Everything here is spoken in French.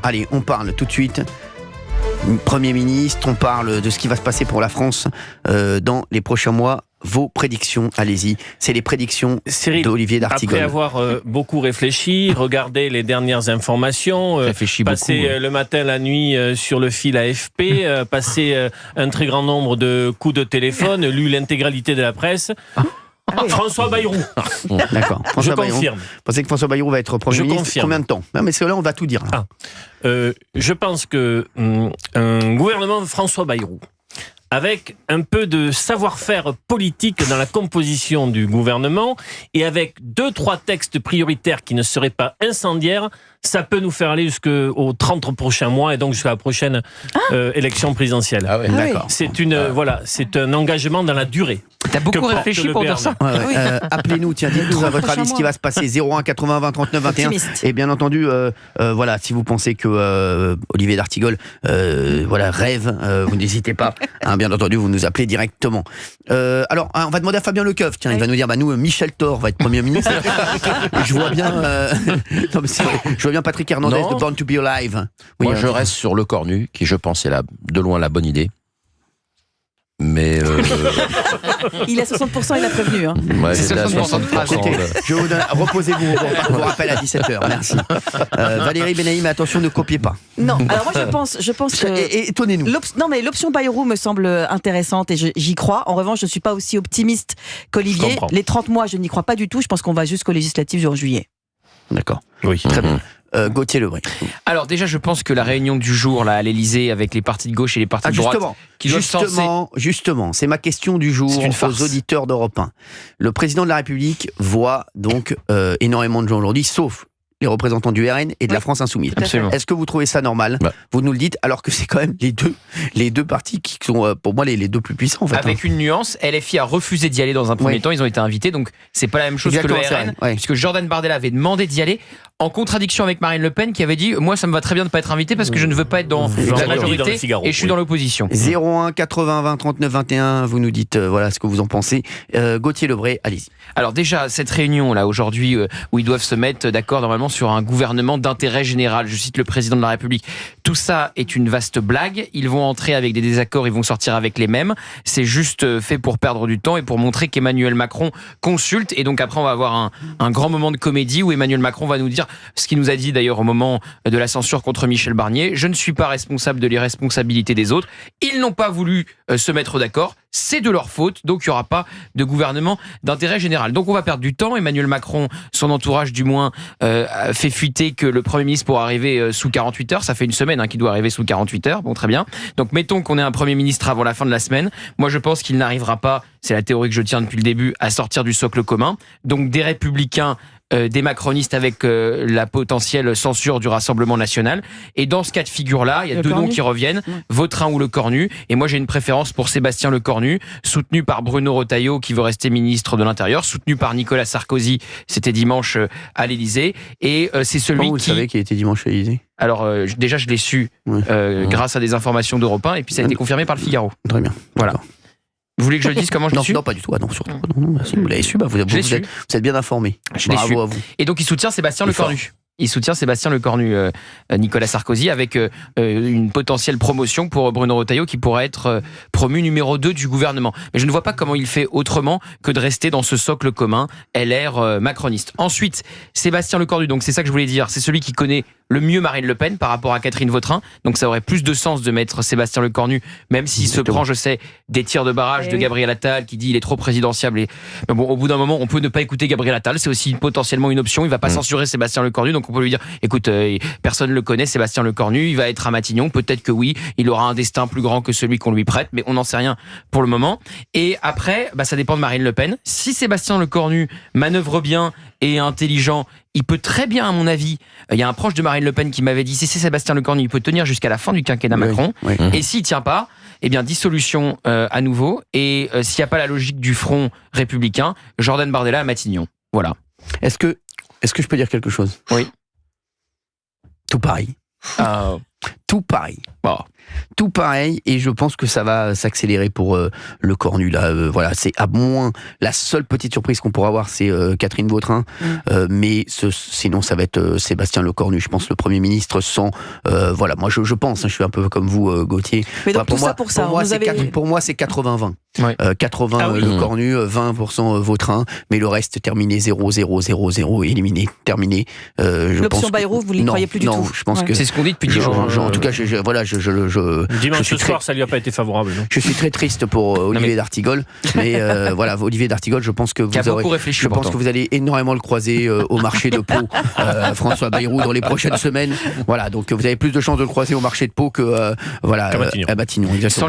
allez, on parle tout de suite. Premier ministre, on parle de ce qui va se passer pour la France dans les prochains mois. Vos prédictions, allez-y. C'est les prédictions d'Olivier d'Artigol. Après avoir beaucoup réfléchi, regardé les dernières informations, passé le matin, la nuit sur le fil AFP, passé un très grand nombre de coups de téléphone, lu l'intégralité de la presse. François Bayrou. D'accord. Je confirme. Vous pensez que François Bayrou va être Premier ministre confirme. Combien de temps? Non, mais là, on va tout dire. Je pense que un gouvernement François Bayrou, avec un peu de savoir-faire politique dans la composition du gouvernement et avec 2-3 textes prioritaires qui ne seraient pas incendiaires, ça peut nous faire aller jusqu'aux 30 prochains mois et donc jusqu'à la prochaine élection présidentielle. Ah ouais. D'accord. C'est un engagement dans la durée. T'as beaucoup réfléchi pour dire ça. Appelez-nous, tiens, dites-nous à votre avis ce qui va se passer. 01 80 20 39 21. Et bien entendu, si vous pensez que Olivier d'Artigol rêve, vous n'hésitez pas. Bien entendu, vous nous appelez directement. Alors, on va demander à Fabien Lecœuf. Tiens, il va nous dire, nous, Michel Thor va être Premier ministre. Je vois bien. Non, mais c'est vrai. Je vois bien Patrick Hernandez de Born to be Alive. Oui, moi, je reste sur Le Cornu, qui, je pense, est de loin la bonne idée. Mais il a 60%, il a prévenu. Ouais, c'est 60% de phrase. Je vous donne, reposez-vous, on vous rappelle à 17h, merci. Valérie Benaïm, attention, ne copiez pas. Non, alors moi je pense et étonnez-nous. Non, mais l'option Bayrou me semble intéressante et j'y crois. En revanche, je ne suis pas aussi optimiste qu'Olivier. Les 30 mois, je n'y crois pas du tout. Je pense qu'on va jusqu'aux législatives en juillet. D'accord. Oui. Très bien. Gauthier Lebray. Alors déjà, je pense que la réunion du jour là à l'Élysée avec les partis de gauche et les partis de droite, justement, c'est ma question du jour aux auditeurs d'Europe 1. Le président de la République voit donc énormément de gens aujourd'hui, sauf les représentants du RN et de la France Insoumise. Absolument. Est-ce que vous trouvez ça normal? Vous nous le dites, alors que c'est quand même les deux partis qui sont pour moi les deux plus puissants en fait. Avec une nuance, LFI a refusé d'y aller dans un premier temps, ils ont été invités, donc c'est pas la même chose que le RN, puisque Jordan Bardella avait demandé d'y aller, en contradiction avec Marine Le Pen qui avait dit moi ça me va très bien de pas être invité parce que je ne veux pas être dans la majorité et je suis dans l'opposition. 01 80 20 39 21, vous nous dites ce que vous en pensez. Gauthier Lebray, allez-y. Alors déjà cette réunion là aujourd'hui où ils doivent se mettre d'accord normalement sur un gouvernement d'intérêt général, je cite le président de la République, tout ça est une vaste blague, ils vont entrer avec des désaccords, ils vont sortir avec les mêmes, c'est juste fait pour perdre du temps et pour montrer qu'Emmanuel Macron consulte, et donc après on va avoir un grand moment de comédie où Emmanuel Macron va nous dire ce qu'il nous a dit d'ailleurs au moment de la censure contre Michel Barnier: je ne suis pas responsable de l'irresponsabilité des autres, ils n'ont pas voulu se mettre d'accord, c'est de leur faute, donc il n'y aura pas de gouvernement d'intérêt général. Donc on va perdre du temps. Emmanuel Macron, son entourage du moins, fait fuiter que le Premier ministre pourra arriver sous 48 heures, ça fait une semaine qu'il doit arriver sous 48 heures, bon très bien. Donc mettons qu'on ait un Premier ministre avant la fin de la semaine, moi je pense qu'il n'arrivera pas, c'est la théorie que je tiens depuis le début, à sortir du socle commun, donc des Républicains, des macronistes avec la potentielle censure du Rassemblement national, et dans ce cas de figure-là, il y a deux noms qui reviennent, Vautrin ou Lecornu, et moi j'ai une préférence pour Sébastien Lecornu, soutenu par Bruno Retailleau qui veut rester ministre de l'Intérieur, soutenu par Nicolas Sarkozy, c'était dimanche à l'Élysée, et c'est celui vous savez qu'il était dimanche à l'Élysée? Alors déjà je l'ai su grâce à des informations d'Europe 1, et puis ça a été confirmé par le Figaro. Très bien. Voilà. Vous voulez que je le dise comment je l'ai su? Non, pas du tout. Non, surtout. Non, si vous l'avez su, vous êtes bien informé. Bravo à vous. Et donc il soutient Sébastien Lecornu. Il soutient Sébastien Lecornu, Nicolas Sarkozy, avec une potentielle promotion pour Bruno Retailleau qui pourrait être promu numéro 2 du gouvernement. Mais je ne vois pas comment il fait autrement que de rester dans ce socle commun LR macroniste. Ensuite, Sébastien Lecornu, donc c'est ça que je voulais dire, c'est celui qui connaît le mieux Marine Le Pen par rapport à Catherine Vautrin. Donc ça aurait plus de sens de mettre Sébastien Lecornu, même s'il se prend, je sais, des tirs de barrage de Gabriel Attal qui dit il est trop présidentiable. Mais bon, au bout d'un moment, on peut ne pas écouter Gabriel Attal, c'est aussi potentiellement une option. Il va pas censurer Sébastien Lecornu, donc on peut lui dire écoute, personne ne le connaît, Sébastien Lecornu, il va être à Matignon, peut-être que oui, il aura un destin plus grand que celui qu'on lui prête, mais on n'en sait rien pour le moment. Et après, ça dépend de Marine Le Pen. Si Sébastien Lecornu manœuvre bien et est intelligent, il peut très bien, à mon avis, il y a un proche de Marine Le Pen qui m'avait dit, si c'est Sébastien Lecornu, il peut tenir jusqu'à la fin du quinquennat Macron, et s'il tient pas, eh bien dissolution à nouveau, et s'il n'y a pas la logique du front républicain, Jordan Bardella à Matignon. Voilà. Est-ce que je peux dire quelque chose? Oui. Tout pareil. Tout pareil. Tout pareil, et je pense que ça va s'accélérer pour le Cornu. Là, voilà, c'est à moins. La seule petite surprise qu'on pourra avoir, c'est Catherine Vautrin, mais sinon, ça va être Sébastien Lecornu. Je pense le Premier ministre sans. Voilà, moi, je pense. Je suis un peu comme vous, Gauthier. Mais donc voilà, pour moi, c'est 80-20. Ouais. 80 Lecornu, 20% Vautrin, mais le reste terminé 0-0-0-0, éliminé, terminé. L'option Bayrou, vous ne l'y croyez plus du tout. Non, je pense que c'est ce qu'on dit depuis 10 jours. En tout cas, dimanche soir, ça lui a pas été favorable. Non, je suis très triste pour Olivier d'Artigol, mais voilà, Olivier d'Artigol, je pense que vous allez énormément le croiser au marché de Pau, François Bayrou, dans les prochaines semaines. Voilà, donc vous avez plus de chances de le croiser au marché de Pau que à Matignon. Exactement.